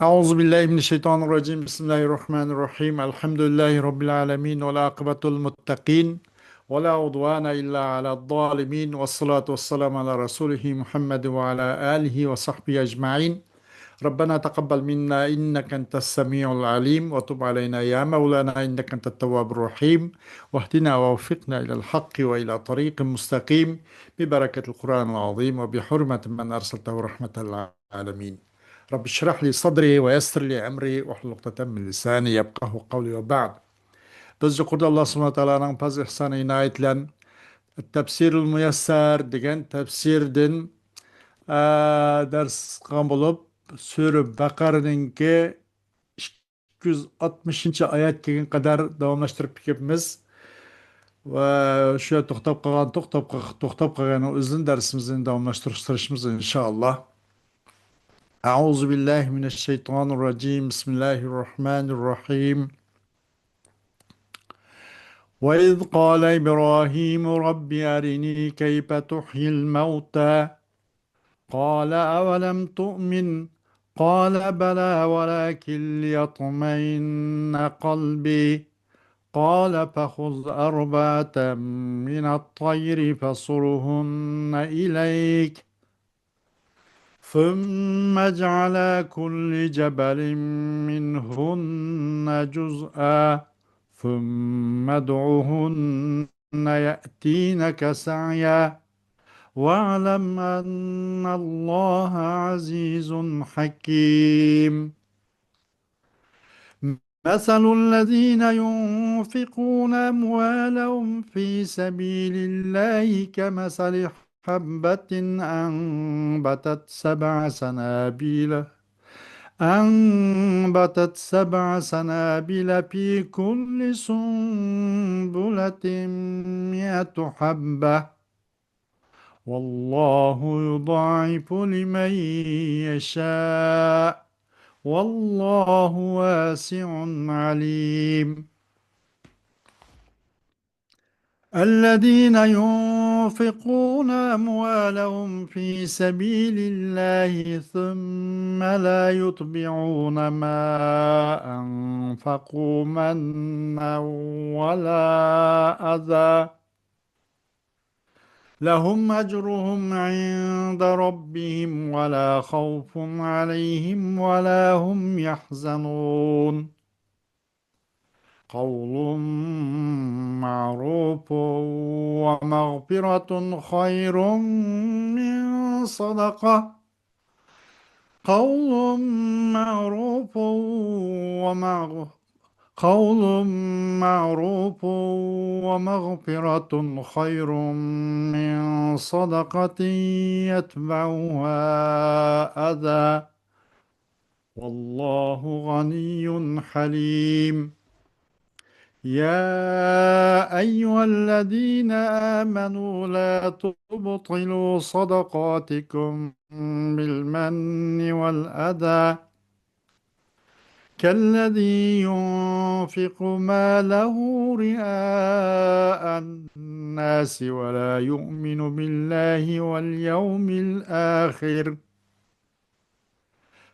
أعوذ بالله من الشيطان الرجيم بسم الله الرحمن الرحيم الحمد لله رب العالمين والعاقبة المتقين ولا عدوان إلا على الظالمين والصلاة والسلام على رسوله محمد وعلى آله وصحبه أجمعين. ربنا تقبل منا إنك أنت السميع العليم وتب علينا يا مولانا إنك أنت التواب الرحيم واهدنا ووفقنا إلى الحق وإلى طريق مستقيم ببركة القرآن العظيم وبحرمة من أرسلته رحمة للعالمين. رب اشرح لي صدري ويسر لي أمري واحلل عقدة من لساني يفقهوا قولي وبعد. Biz yuqorida Alloh subhanahu va taoloning fazl ihsoni inoyat bilan Tafsirul Muyassar degan tafsirdan dars qilgan bo'lib, Sura Baqaraninki 260 oyat kelgan qadar davomlashtirib ketamiz va shu to'xtab qolgan o'zini darsimizni davomlashtirishimiz inshaalloh. أعوذ بالله من الشيطان الرجيم بسم الله الرحمن الرحيم. وإذ قال إبراهيم رب أرني كيف تحيي الموتى قال أولم تؤمن قال بلى ولكن ليطمئن قلبي قال فخذ أربعة من الطير فصرهن إليك ثم اجعل كل جبل منهن جزءا ثم ادعهن يأتينك سعيا واعلم أن الله عزيز حكيم. مثل الذين ينفقون أموالهم في سبيل الله كمثل حبة أنبتت سبع سنابل في كل سنبلة مئة حبة والله يضاعف لمن يشاء والله واسع عليم. الذين ينفقون أموالهم في سبيل الله ثم لا يتبعون ما أنفقوا منا ولا أذى لهم أجرهم عند ربهم ولا خوف عليهم ولا هم يحزنون. قول معروف ومغفرة خير من صدقة. قول معروف قول معروف ومغفرة خير من صدقة يتبعها أذى والله غني حليم. يا أيها الذين آمنوا لا تبطلوا صدقاتكم بالمن والأذى كالذي ينفق ماله رئاء الناس ولا يؤمن بالله واليوم الآخر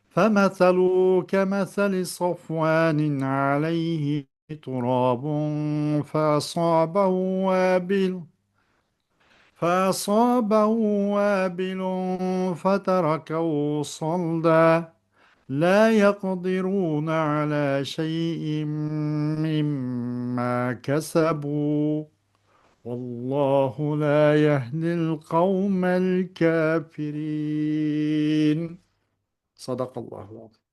فمثله كمثل صفوان عليه تراب فأصابه وابل فأصابه وابل فتركه صلدا لا يقدرون على شيء مما كسبوا والله لا يهدي القوم الكافرين. صدق الله العظيم.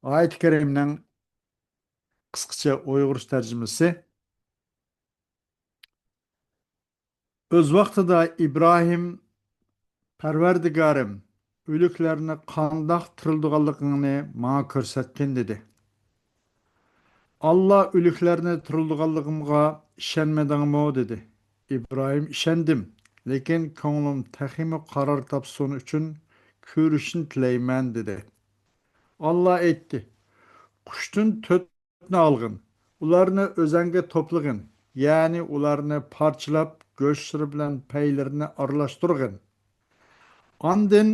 Ayet-i Kerim'den kısaca Uygurca tercümesi. Öz vaqtida İbrahim Parvardigarim o'liklarni qandoq tirildiganligini menga ko'rsatgin dedi. Allah o'liklarni tirildiganligimga ishonmadingmi dedi. İbrahim ishondim, lekin ko'nglim taximi qaror topsin uchun ko'rishni tilayman dedi. Allah aytdi: Qushdan to'rtni olgin, ularni o'zanga to'plagin, ya'ni ularni parchalab go'shtlari bilan paylarini aralashtirgin. Andin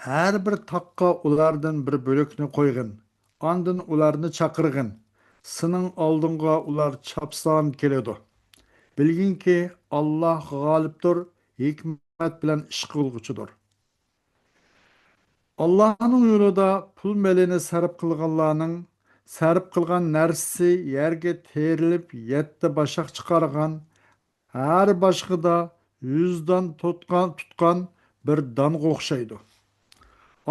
Әр бір таққа ulardan bir bölükni qo'ygin. Andın ularni chaqirgin. Sening oldinga ular chapsan keladi. Bilginki Allah g'olibdir, hikmat bilan ish qilguchidir. Allah'ın yo'lida pul melini sarf qilgan narsasi yerga terilib, yetti bashaq chiqargan, har boshqida yuzdan tutgan bir donga o'xshaydi.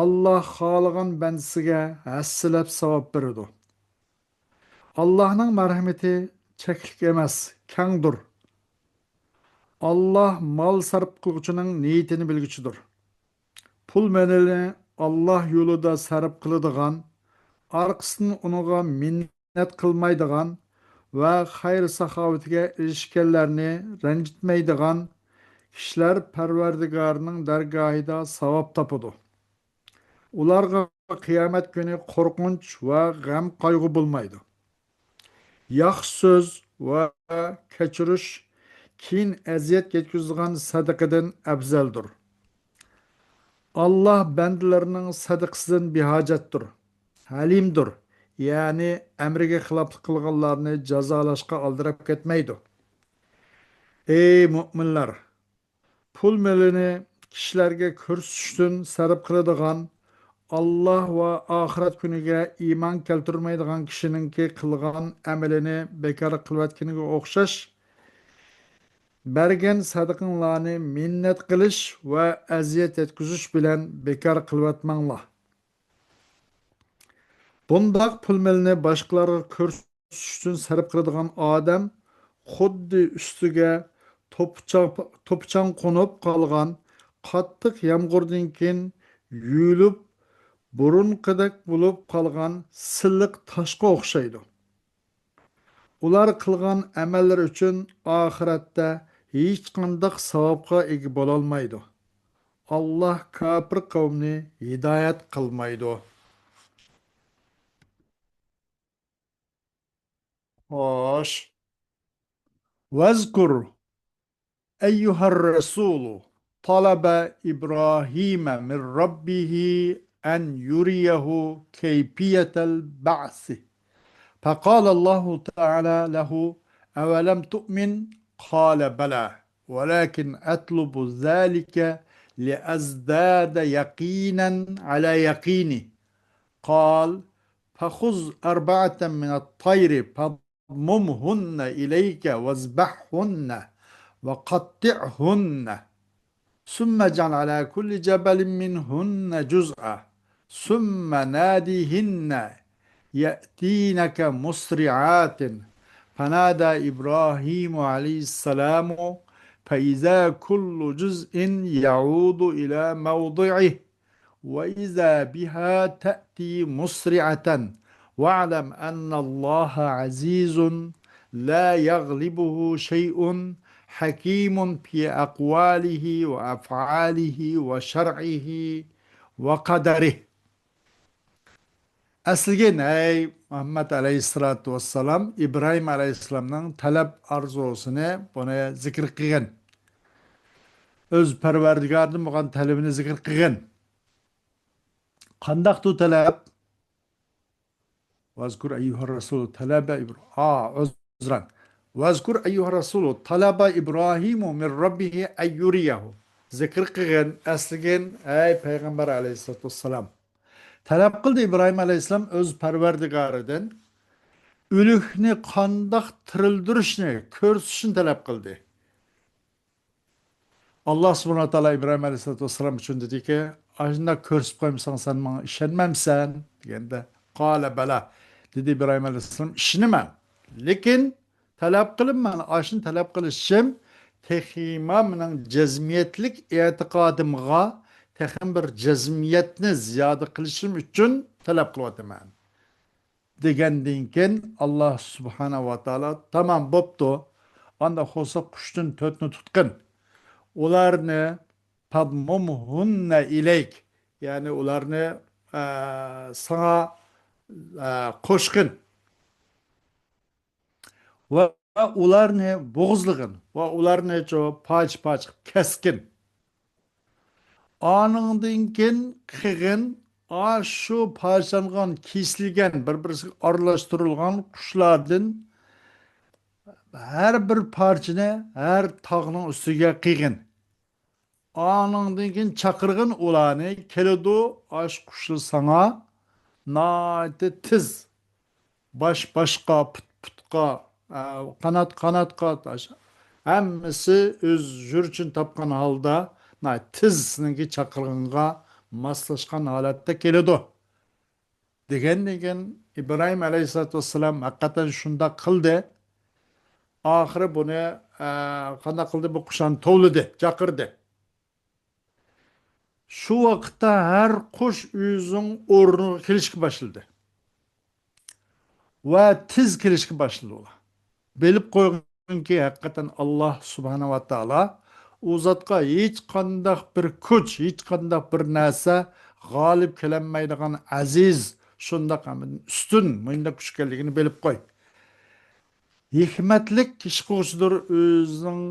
Allah xohlagan bandasiga hassilab savob beradi. Allah'ның marhamati cheklik emas, kengdir. Allah mal sarf qiluvchining niyatini bilguchidir. Pul melini Allah yo'lida sarf qiladigan, arkasından unuğa minnet qilmaydigan va xayr saxovatiga erishganlarni ranjitmaydigan kishilar Parvardigorning dargohida savob topadi. Ularga qiyomat kuni qo'rqinch va g'am qayg'u bo'lmaydi. Yaxshi so'z va kechirish keyin aziyat yetkazadigan sadaqadan afzaldir. Allah bandalarning sadaqasidan behojatdir. Halimdir. Ya'ni amriga xiloflik qilganlarni jazolashga aldirab ketmaydi. Ey mu'minlar, pul melini kishilarga ko'rsatishdan sarf qiladigan, Allah va oxirat kuniga iymon keltirmaydigan kishiningki qilgan amalini bekor qilayotganiga o'xshash, bergan sadaqanglarni minnat qilish va aziyat yetkazish bilan bekor qilayotmanglar. Bundaq pul melini boshqalarga ko'rsatish uchun sarf qiladigan odam xuddi ustiga to'pchang qo'nib qolgan qattiq yomg'irdan keyin yuyilib burunqidek bo'lib qolgan silliq toshga o'xshaydi. Ular qilgan amallar uchun oxiratda hech qanday savobga ega bo'lolmaydi. Alloh kofir qavmni hidoyat qilmaydi. Xo'sh. Vazkur eyyuhar rasul talaba İbrahim min rabbihi en yuriyahu keyfiyetel ba'si. فقال الله تعالى له أولم تؤمن قال بلى ولكن أطلب ذلك لأزداد يقينا على يقيني قال فخذ أربعة من الطير فاضممهن إليك واذبحهن وقطعهن ثم اجعل على كل جبل منهن جزءا ثم ناديهن يأتينك مسرعات فنادى إبراهيم عليه السلام فإذا كل جزء يعود إلى موضعه وإذا بها تأتي مسرعة واعلم أن الله عزيز لا يغلبه شيء حكيم في أقواله وأفعاله وشرعه وقدره. Aslgen ey Muhammed Aleyhissalatu vesselam İbrahim Aleyhisselam'ның talep arzusunu buna zikir qilgan. Öz Parvardigorning bo'lgan talabini zikir qilgan. Qandaq tu talab? Vazkur eyyuhar rasul talaba uzran. Vazkur eyyuhar rasul talaba İbrahimu min rabbihi eyyuriyahu. Zikir qilgan aslgen ey Peygamber Aleyhissalatu vesselam. Talab qildi İbrahim Aleyhisselam öz Parvardigoridan o'likni qandoq tirildirishni ko'rsatishni talab qildi. Allah subhanahu wa ta'ala İbrahim Aleyhisselatü Vesselam için dedi ki, "Aşında ko'rsatib qo'ymsan sen bana ishonmamsan?" deganda, "Qala bala." dedi İbrahim Aleyhisselam, "Ishonaman. Lekin talab qilinman, ashni talab qilishim texima mening jazmiyatlik e'tiqodimga texim bir jazmiyatni ziyoda qilishim uchun talab qilyapman." Degandan keyin Allah subhanahu wa ta'ala tamam bo'pti. Anda bo'lsa qushdan to'rtni tutqin. Ularni padmumhunna ileyk, yani ularni sana qo'shqin va ularni bo'g'izlig'in va ularni poch keskin. Anından keyin şu parçalangan, kesilgen, bir-birisiga aralashtirilgan qushlardan her bir parçanı her tağның üstüge qiyğin. Anından keyin chaqirgin ularni keladi aş quşlu sana naiti tiz başqa putqa qanatqa hammasi öz jurchun topgan holda tiz sizinki chaqirganga moslashgan holatda keladi. Degan İbrahim Aleyhisselatü Vesselam haqiqatan shunda qildi. Oxiri buni qanday qildi bu qushni tovladi, chaqirdi. Shu vaqtda har qush o'zining o'rniga kelishga boshladi va tiz kelishga boshladi ular. Bilib qo'yginki, haqiqatan Alloh subhanahu va taolo u zotga hech qanday bir kuch, hech qanday bir narsa g'olib kelinmaydigan aziz, shundoq ustun bunday kuch ekanligini bilib qo'y. Hikmatlik ish qiluvchidir o'zining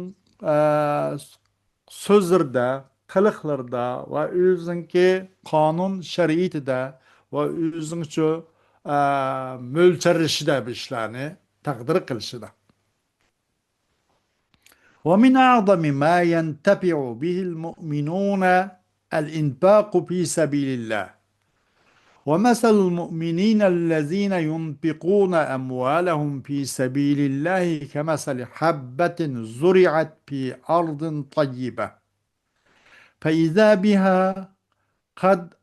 so'zlarda, qiliqlarda va o'ziniki qonun shariatida va o'zincha mo'lcharlashida bu ishlarni taqdir qilishida. ومن أعظم ما ينتفع به المؤمنون الإنفاق في سبيل الله ومثل المؤمنين الذين ينفقون أموالهم في سبيل الله كمثل حبة زرعت في أرض طيبة فإذا بها قد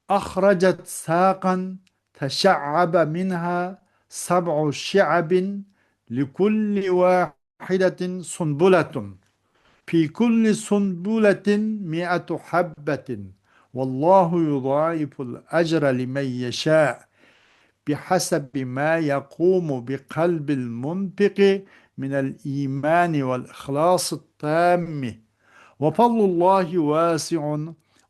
أخرجت ساقا تشعب منها 7 شعب لكل واحدة سنبلة في كل سنبلة 100 حبة والله يضاعف الأجر لمن يشاء بحسب ما يقوم بقلب المنفق من الإيمان والإخلاص التام وفضل الله واسع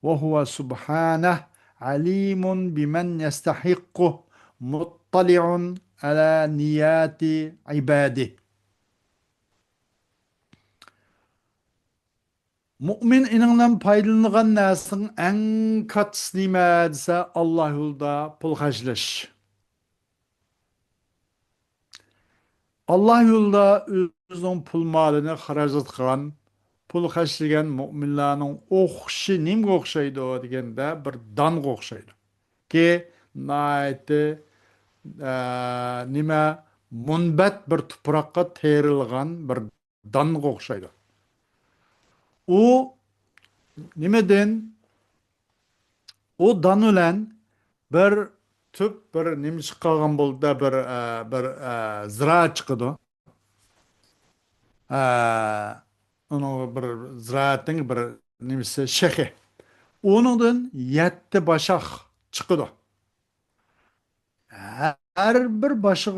وهو سبحانه عليم بمن يستحقه مطلع على نيات عباده. Mümin inandan paydalangan narsanın en katısı nime dese Allah yolda pul harclaş. Allah yolda özünün pul malını harcat kılan, pul harclayan müminlerin okşu nimge okşaydı o degende bir dan okşaydı. Ki naiti nime munbet bir tupraqqa terilgan bir dan okşaydı. O nimeden o dan ölen bir tüp bir nima chiqqan bo'ldi bir ziraat chiqdi. Uni bir ziraatning bir nimasi shexi. Onundan 7 başaq chiqdi. Her bir başaq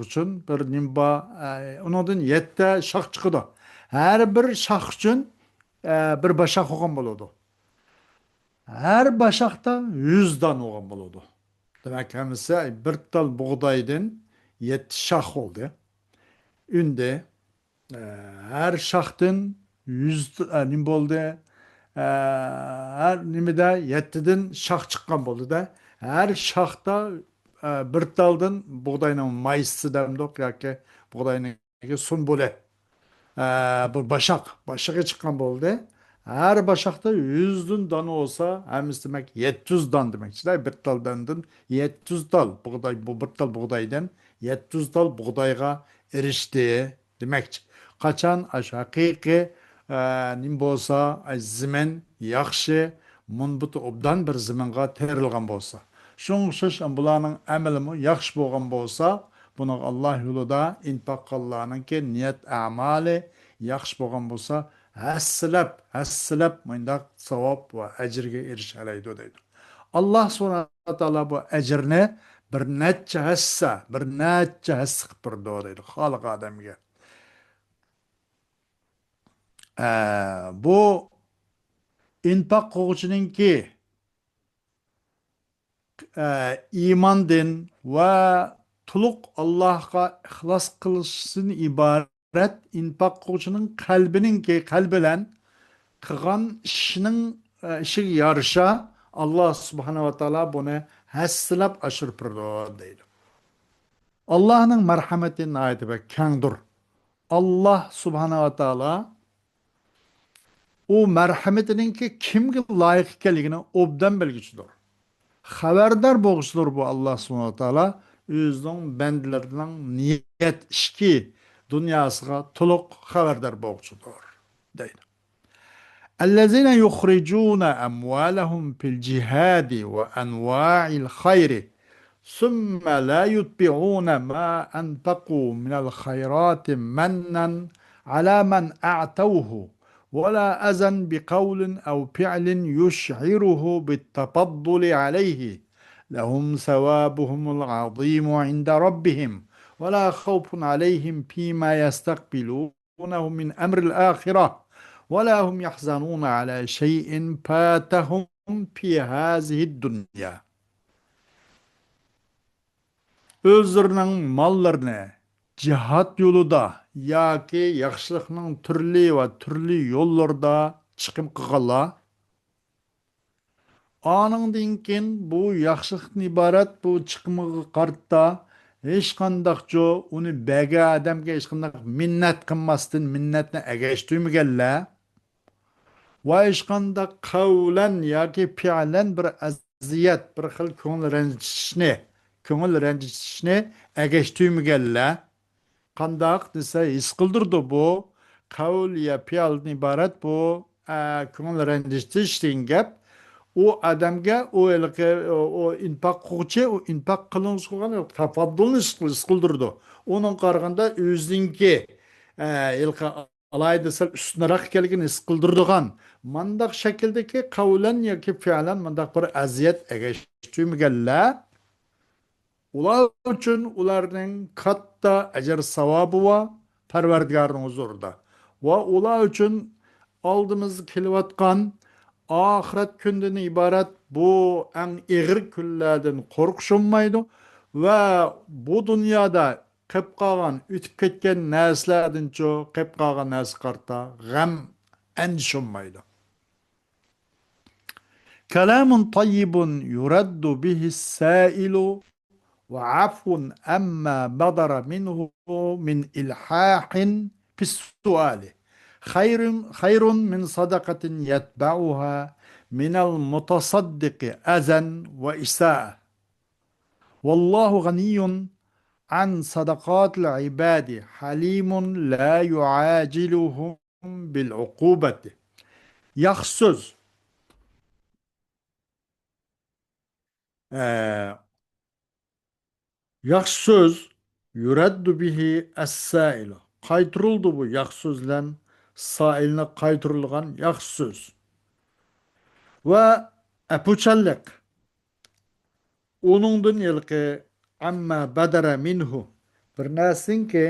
uchun bir nimba onundan 7 şax chiqdi. Her bir şax uchun bir başaq olgan bo'ladi. Her başaqda 100 dan olgan bo'ladi. Demek hemisi bir tal buğdaydan 7 şax oldu. Ünde her şaxdan 100 nim oldu. Her nimede 7'den şax çıkan oldu da her şaxta bir taldan buğdayın mayısı demdik ya ki buğdayın sun böyle bir başağı çıkan oldu. Her başakta 100'dün danı olsa hemiz demek 700 dan demek. İşte bir tal dandın 700 dal buğday bu bir tal buğdaydan 700 dal buğdayga erişti demek. Kaçan hakiki nim bolsa zaman yaxşı munbutu obdan bir zamanға terilgan bolsa. Şoň üçün bularning amalimi yaxşı bolgan bolsa, bunu Allah yolunda infaq qilganlarning niyat amali yaxşı bolgan bolsa, hassilab mındaq savab va ajrga erişalaydı deydi. Allah subhanahu wa taala bu ajrni bir necha hassa qilib turdi deydi xalq odamga. Bu infaq qiluvchininki imandan va to'liq Allohga ixlos qilishdan iborat infaq qiluvchining qalbi bilan qilgan ishiga yarasha Alloh subhanahu va taolo buni hassilab oshirib turdi deydi. Allohning marhamati nihoyatda va kangdir. Alloh subhanahu va taolo u marhamatiningki kimga loyiq ekanligini obdan bilguchidir. Xabardor bo'lg'uchidir bu Alloh subhanahu va taolo o'zining bandalarining niyat ishki dunyosiga to'liq xabardor bo'lg'uchidir deydi. الذين يخرجون أموالهم في الجهاد وأنواع الخير ثم لا يتبعون ما أنفقوا من الخيرات منا على من أعتوه ولا أذى بقول أو فعل يشعره بالتفضل عليه لهم ثوابهم العظيم عند ربهم ولا خوف عليهم فيما يستقبلونه من أمر الآخرة ولا هم يحزنون على شيء فاتهم في هذه الدنيا. Özlerinin mallarını cihat yolunda yoki yaxshilikning turli yollarda chiqim qilganlar aningdan keyin bu yaxshilikdan iborat bu chiqimiga qarta hech qandaqcho uni baga odamga hech qandaq minnat qilmasdan minnatni agashtirmaganlar va hech qandaq qavlan yoki fi'lan bir aziyat bir xil ko'ngil ranjitishni agashtirmaganlar qandaq desa his qildirdi bu qavl ya fe'ldan iborat bu ko'ngil ranjitish degan gap u odamga o infoq qiluvchi u infoq qilinish qilgan tafaddulni his qildirdi. Onun qaraganda o'ziniki alayda sal ustunroq ekanligini his qildirdigan mandaq shakldagi qavlan yoki fe'lan mandaq bir aziyat agashtirmaganlar ular uchun ularning katta ajr savobi va Parvardigorning huzurida va ular uchun oldimizga kelayotgan oxirat kundan iborat bu eng ig'ir kunlardan qo'rqishmaydi va bu dunyoda qilib qolgan o'tib ketgan narsalardancho qilib qolgan narsa qarta g'am andishmaydi. Kalamun tayyibun yuraddu bihi sailu وعفو أما بدر منه من إلحاح في السؤال خير من صدقة يتبعها من المتصدق أذى وإساءة والله غني عن صدقات العباد حليم لا يعاجلهم بالعقوبة يخصز yaxshi so'z yuraddu bihi as-sailu qaytirildi bu yaxshi so'zlan sailni qaytirilgan yaxshi so'z va apuchalliq uningdan yilqi amma badara minhu bir narsinki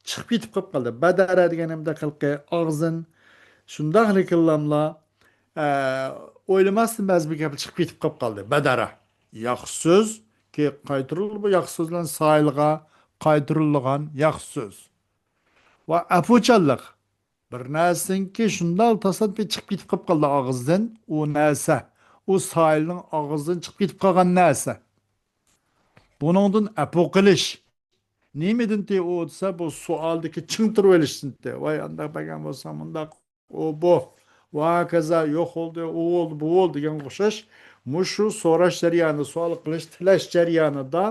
chiqib ketib qolib qoldi badara deganimda qilqi og'zin shundaqlik qillamla o'ylamasdan ba'zi bir gap chiqib ketib qolib qoldi badara yaxshi so'z ki qaytirildi bu yaxshi so'zlan sailga qaytirilgan yaxshi so'z va afuchalliq bir narsinki shundoq tasodif chiqib ketib qolib qoldi og'izdan u narsa u sailning og'zidan chiqib ketib qolgan narsa buningdan afu qilish nimadan u desa bu savoldagi chingtirib olishsin voy andaq bo'lgan bo'lsa bundaq u bu va kaza yo'q bo'ldi u bo'ldi bu bo'ldi degan o'xshash mushu so'rash jarayoni savol qilish tilash jarayonida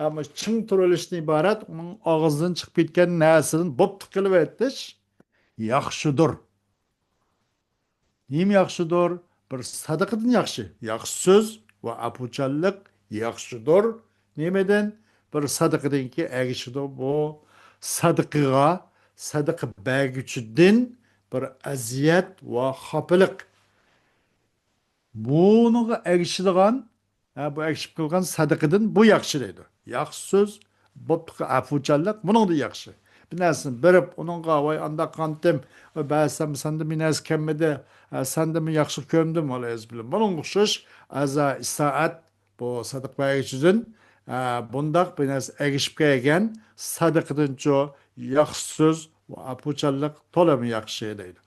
ama ching turilishdan iborat uning og'zidan chiqib ketgan narsadan bo'pti qilib aytish yaxshidir. Nima yaxshidir? Bir sadaqadan yaxshi so'z va apuchalliq yaxshidir. Nimadan? Bir sadaqadanki agishidir bu sadaqa berguchidan bir aziyat va xofiliq Bunuğa egişidigan, bu egişip kılgan sadaqadan bu yaxşı deydi. Yaxşı söz, boptuqa afucallık, bunun da yaxşı. Bir narsin berip, onunğa vay anda kantim, bәсәм sende bir nas kemmede, sende mi yaxşı kömdüm, ola ez bilim. Bunun uxşuş, aza isaat, bu sadaq bergiçidin, bundaq bir nas egişip kaygen, sadaqadan ço yaxşı söz, ve afucallık tola mı yaxşı deydi.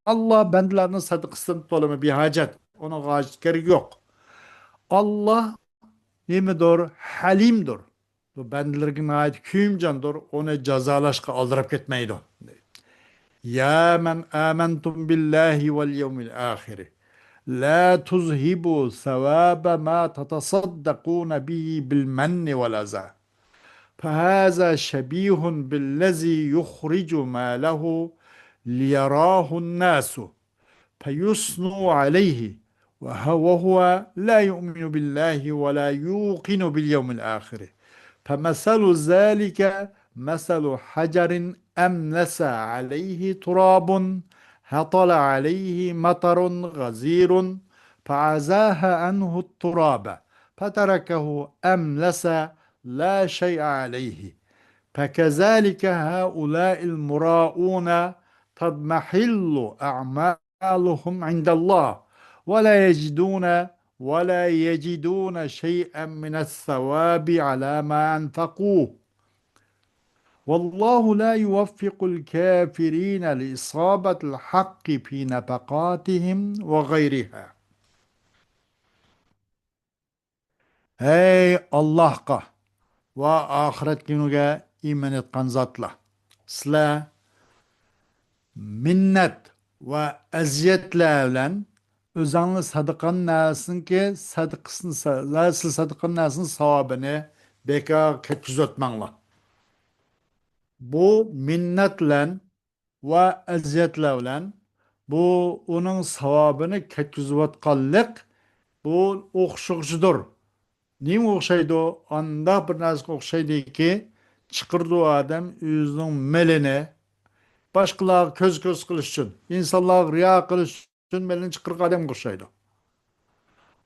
Allah bendilerinin sadıkısın dolama bir hacet. Ona gayet gerek yok. Allah nemidir? Halimdir. Bu bendilerine ait küyümcandır. Onu cezalaşka aldırıp gitmeydi. Ya men amentum billahi vel yevmil ahiri. La tuzhibu sevâbe ma tetasaddakûne bihi bil menni vel azâ. فهذا شبيه بالذي يخرج ماله ليراه الناس فيثنوا عليه وهو لا يؤمن بالله ولا يوقن باليوم الآخر فمثل ذلك مثل حجر أملس عليه تراب هطل عليه مطر غزير فعزاها عنه التراب فتركه أملس لا شيء عليه فكذلك هؤلاء المراؤون تضمحل أعمالهم عند الله ولا يجدون ولا يجدون شيئا من الثواب على ما أنفقوه والله لا يوفق الكافرين لإصابة الحق في نفقاتهم وغيرها. Ey Allah'a ve ahiret günüge iman etkan zatla. Sizler minnet ve eziyetlerle özanlı sadıkan nesin ki sadıkan nesin savabını bekar ketkizotmanla. Bu minnetle ve eziyetlerle bu onun savabını ketkizotkallık bu okşukçudur. Neyim okşaydı o? Anda bir nazik okşaydı ki çıkırdı o adam yüzünün meline başkalar köz kılış için, insanlar riya kılış için melini çıkırık adam okşaydı.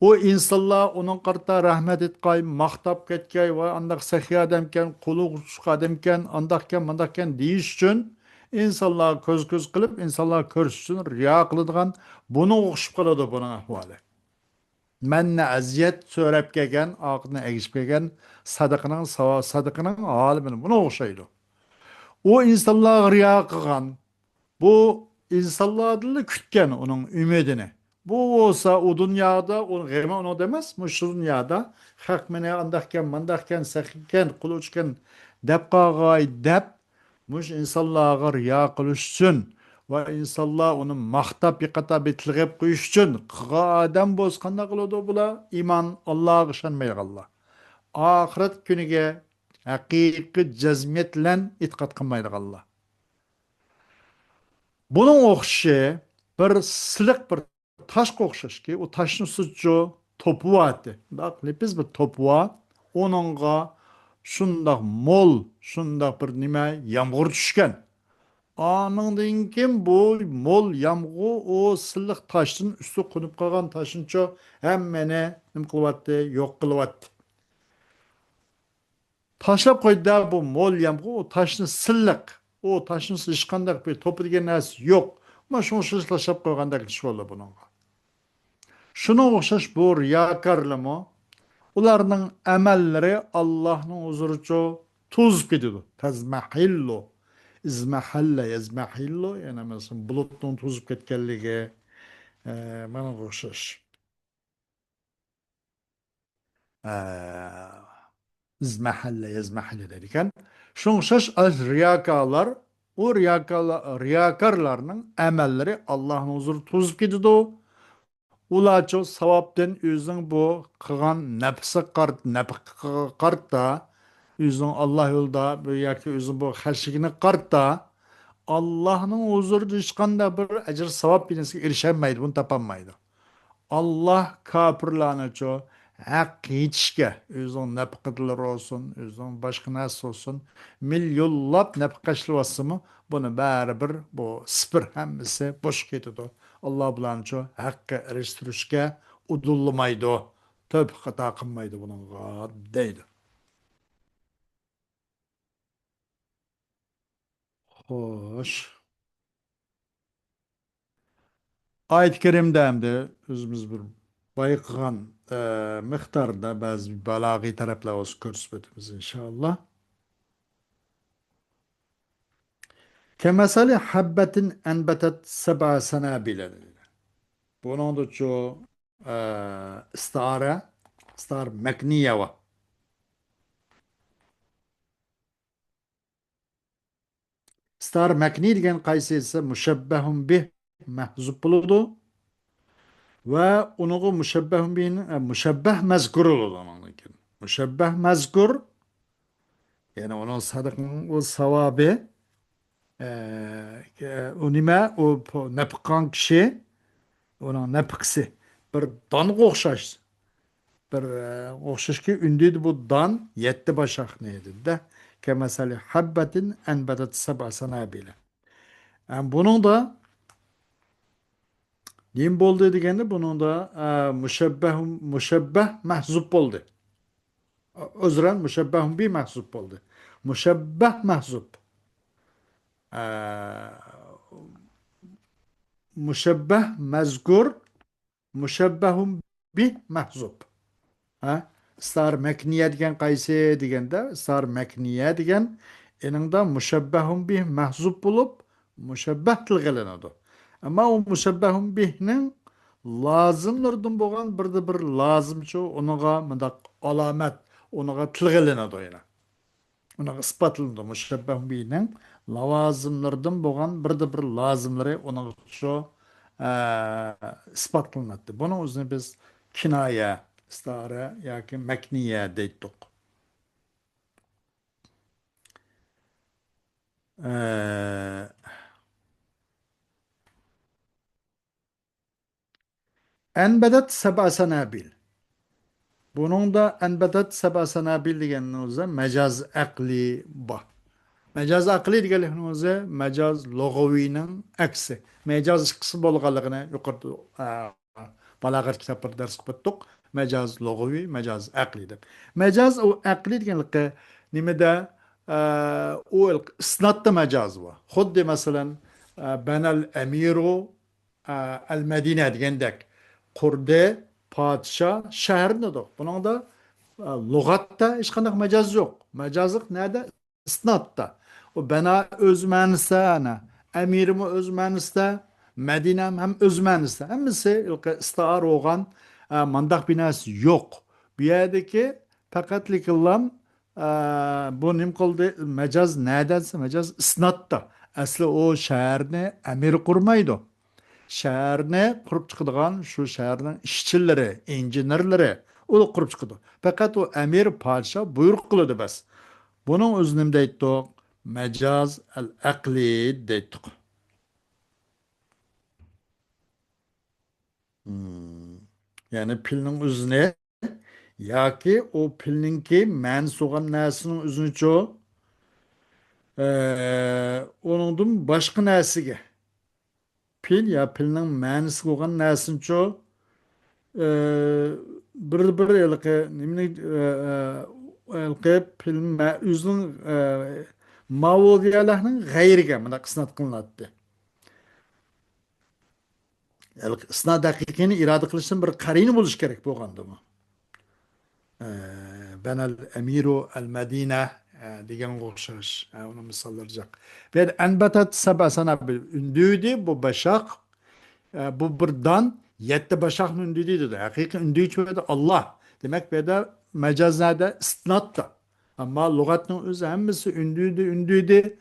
O insanlar onun karta rahmet etkay, mahtap ketkay ve andak sehi adamken, kulu kuşuk adamken, andakken, mandakken deyiş için insanlar köz kılıp, insanlar körüş için riya kılıdığan bunu okşup kaladı bunun ahvali. Menne aziyet söylep kegen, akını egişip kegen, sadıkının alimini bunu okşaydı. O insanlar riya kılgan, bu insanlarla kütken onun ümidini. Bu olsa o dünyada, o gemi onu demez mi? Şu dünyada hak mene andahken, mandahken, sahikken, kuluçken, dep kagay, dep, muş insanlığa riya kılışsın. Ve insanlar onu mahtap yıkata bitilgep kuyuşsun. Kıga adam bozkanda kılıdı bula, iman Allah'a ışanmaya Allah. Ahiret günüge hakiki cezmiyetle itikat kılmaydı Allah. Bunun okşu bir silik bir taş okşaş ki o taşın suçu topuğa etti. Bak biz bir topuğa onunla şundak mol şundak bir nime yağmur düşken. Anından kim bu mol yağmur o silik taşın üstü konup kalgan taşın ço hemmene nim kılıvattı yok kılıvattı. Taşlap koydu da bu mol yağmur o taşın silik o taşın sıçkandak bir topu degen nersi yok. Ama şunu taşlap koygandak iş oldu bunun. Şuna okşaş bu riyakarlımı, ularının emelleri Allah'ın huzurunca tuz gidiyor. Tezmahillu. İzmahalle yezmahillu. Yani mesela bulutun tuzup ketkenliği bana okşaş. E, İzmahalle yezmahalle derken. Şuna okşaş az riyakarlar, o riyakarlarının emelleri Allah'ın huzuru tuzup gidiyor. Ulaço savapten üzün bu kıgan nefsi kart da üzün Allah yolda bu yaki üzün bu herşigini kart da Allah'ın huzuru düşkanda bir ecir savap bilesi erişemeydi, bunu tapamaydı. Allah kapırlarını ço hak yetişke özün nepkıdılır olsun, özün başka nasıl olsun milyollap nepkaşlı vasımı bunu bari bir bu sıfır hemmisi boş gidiyordu. Allah bulan ço hakkı eriştirişke udullumaydı o. Tövbe hata kılmaydı bunun deydi. Hoş. Ayet-i Kerim'de hem de özümüz bir bayıkıgan miktarda bazı balaği taraflar olsun kürsübetimiz inşallah. Kemesali habbetin enbetet seba senabile. Bunun da çoğu istare, istar mekniye var. İstar mekni degan qaysi ise müşebbehun bih mahzup buludu ve onu müşebbehun bihni müşebbeh mezkur oludu onun için. Müşebbeh mezkur yani onun sadıkın o savabı o nime o nepkan kişi onun nepkisi bir dan okşaş bir okşaş ki ündüydü bu dan yetti başak neydi de kemesali habbetin enbedet seba sanabile. Yani bunun da Nim bo'ldi deganda buning da mushabbah mahzub bo'ldi. Uzran mushabbahun bi mahzub bo'ldi. Mushabbah mahzub. Mushabbah mazkur mushabbahun bi mahzub. Ha? Star makniye degan qaysi deganda star makniye degan eningda mushabbahun bih mahzub bo'lib mushabbah tilg'ilinadi. Ammo u mushabbahun bihning lozimlardan bo'lgan birda bir lozimchi unaga mundaq alomat unaga tilg'ilinadi yana. Unaga isbotlanadi mushabbahun bihning lavozimlardan bo'lgan birda bir lozimlari unaga shu isbotlanadi. Buni o'zini biz kinoya istare yoki makniya deydik. Ee, Enbedet seba senabil. Bunun da enbedet seba senabil degenin o'zi majaz aqli bor. Majaz aqli deganlikni o'zi majaz lug'aviyning aksi. Majaz qismi bo'lganligini yuqorida balag'at kitoblarida dars qilib o'tdik. Majaz lug'aviy, majaz aqli deb. Majaz u aqli deganlikqa nimada u isnodda majaz bor. Xuddi masalan banal amiru al madina degandek qurdi podsho shaharni da. Buning da lug'atda hech qanday majoz yo'q. Majozlik nerede? İsnatda. O bana öz ma'nosida ana amirimi öz ma'nosida Madinam ham öz ma'nosida. Hammasi istiar bo'lgan mandaq binasi yo'q. Bu yerdagi faqatlikillam bu nim qildi majoz nerede? Majoz isnatda. Asli o shaharni amir qurmaydi. Shaharni qurib chiqadigan shu shaharning ishchilari, injenerlari u qurib chiqadi. Faqat u amir podsho buyruq qiladi bas. Bunun özünüm deytdik, mecaz el-akli deytdik. Hmm. Yani pilnin özüne, ya ki o pilninki mens olan nesinin özünü çoğu, onun başka nesige. Pil ya pilnin mens olan nesin çoğu, bir yılki, nimini, pilnin özünün mavudiyalahının gayrige, mına kısnat kılınadı. Isnad daqiqini irada qilishdan bir qarini bo'lishi kerak bo'lgandimi? Banal amiru al madina degan o'xshash uni misollarjaq. Ve anbatat sab'a sana ündüydü bu başak bu birdan yetti başakın ündüydü dedi. Haqiqiy ündüyüç ve Allah. Demek ve de mecazlarda istinatda. Ama lügatın özü hemmisi ündüydü.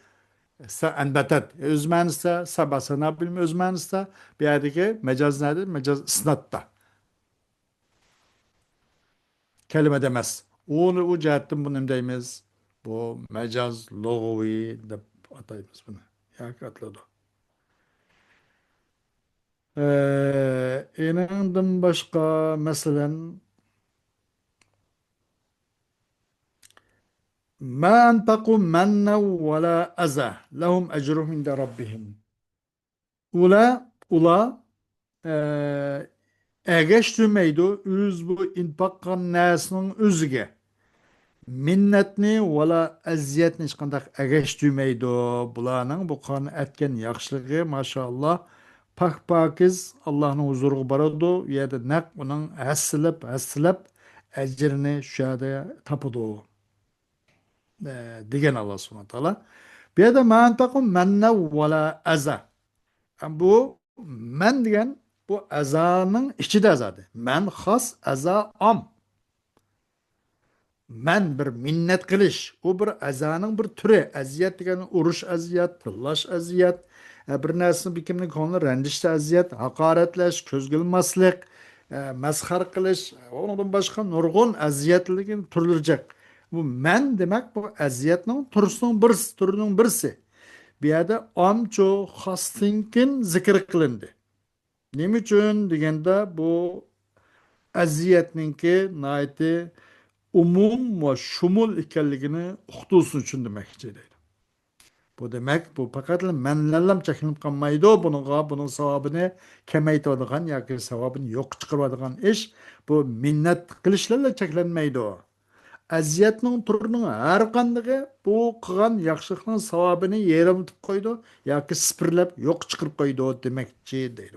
Enbetet özmeniste sabasına bilme özmeniste bir yerdeki mecaz nedir? Mecaz isnatta. Kelime demez. Onu o cihetten bunu deyimiz. Bu mecaz logovi de atayımız bunu. Yak atladı. İnandım başka mesela ma anfaqu menna ve la aza lehum ecruhum inde rabbihim. Ula Egeştürmeydi üz bu inpakkan nesinin üzge. Minnetni valla eziyetni hiç kandak egeştürmeydi bulanın bu kan etken yakşılığı maşallah pak pakiz Allah'ın huzuru baradı ya da nak bunun hassilip ecrini şu yerde tapudu degen Allah subhanahu wa ta'ala. Bu yerda man taqum manna vala aza. Bu men degan bu azaning ichida azadi. Men xos, aza om. Men bir minnat qilish, u bir azaning bir turi. Aziyat degani urush aziyat, tillash aziyat, bir narsani bekimni ko'ngli randishda aziyat, haqoratlash, ko'zga ilmaslik, masxar qilish, undan boshqa nurg'un aziyatligin turlirecek. Bu men demak bu aziyatning turining birisi. Bu yerda omcho xostinkin zikr qilindi. Nima uchun deganda bu aziyatninki naiti umum va shumul ekanligini uqtirsin uchun demoqchi deydi. Bu demak bu faqat manlarlam cheklanib qolmaydi. Buning savobini kamaytiradigan yoki savobini yo'q chiqaradigan ish bu minnat qilishlarla cheklanmaydi. Aziyatning turining har qandig'i bu qilgan yaxshilikning savobini yerimtib qo'ydi yoki sipirlab yo'q chiqarib qo'ydi demoqchi deydi.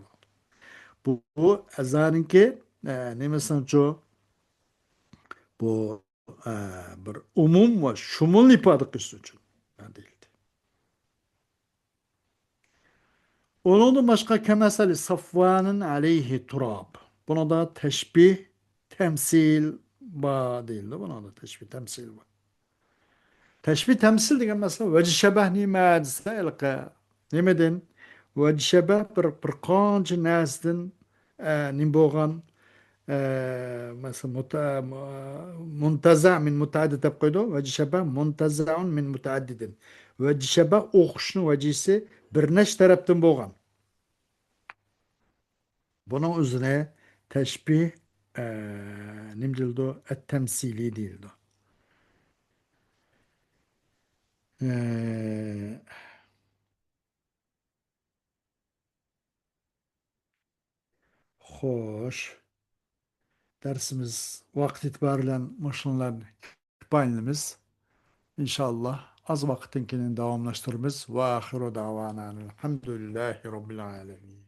Bu azaninki nimasinchu bu e, bir umum va shumul ifoda qilish uchun deyildi. Onun boshqa kamasali safvanin alayhi turab. Buna da teşbih, temsil deyildi. Buna da teşbih, temsil var. Teşbih, temsil degan mesela vecih şebah nima desa ilqa. Nimadan? Vecih şebah bir qancha narsadan nim bo'lgan مثلا منتزع من متعدد deb qo'ydi. Vaji shabah muntazaun min mutaaddidin. Vaji shabah o'qishni vajisi bir necha tarafdan bo'lgan. Buning o'zine tashbih nim deyildi? At-tamsili deyildi. E, Xo'sh, darsimiz vaqt itibari bilan mashg'ullanib kifoyalanamiz. İnşallah az vaqtdan keyin davomlashtiramiz. Va axiru davana alhamdulillahi robbil alamin.